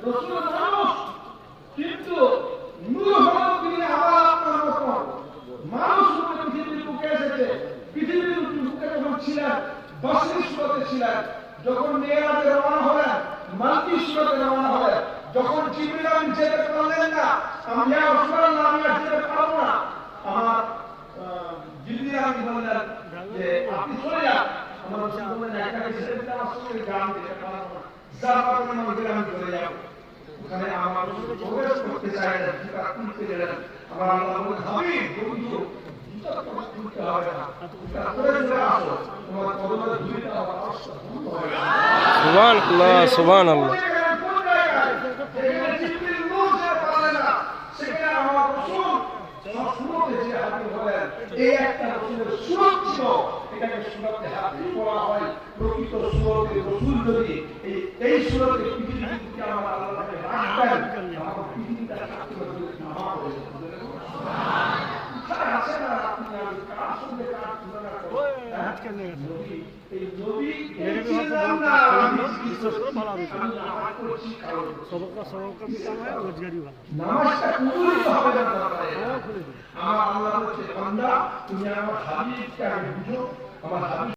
রাসূল মানুষ, কিন্তু নূর হলো তিনি আমার আপনার মতো মানুষ রূপে পৃথিবীর বুকে এসেছে। পৃথিবীর বুকে যখন ছিলেন বাসির সুরতে ছিলেন, যখন মেয়েরাজে রওনা হলেন মালকি সুরতে রওনা হলেন, যখন জিবরিল আমিন যেতে পারলেন না, আমি ইয়া রাসূলুল্লাহ আমি আর যেতে পারবো না, আমার জিবরিল আমিন বললেন যে আপনি চলে যান। আমার রাসূল বললেন একটা ছেড়ে দিতে আমার সঙ্গে গান দিতে পারবো না, যা পারবেন আমাকে আমি চলে যাব। ওখানে আমার রাসূল প্রবেশ করতে চাইলেন, জুতা খুলতে গেলেন, আমার আল্লাহ বললেন হাবিব বন্ধু জুতা খুলতে হবে না, জুতা পরে চলে আসো, তোমার কদমের ধুলিটা আমার আশা বন্ধ হয়ে যাবে। সুবহানাল্লাহ সুবহানাল্লাহ। এই একটা রসুলের সুরত ছিল, এটাকে সুরতে হাদিস বলা হয়। প্রকৃত সুরতে রসুল যদি এই সুরতে পৃথিবীকে আমার আল্লাহকে রাখতেন, আমার পৃথিবীটা থাকতে হবে নামাজ হয়ে যেত। আছে না আপনি আমি কার সঙ্গে কার তুলনা করেন? এই নবী এই ছিলাম না, আমি নামাজ পড়ছি কারণ নামাজটা কবুলিত হবে না দরকারে। আমার আল্লাহ বলছে বান্দা তুমি আমার হাবিবকে আগে বুঝো, আমার হাবিব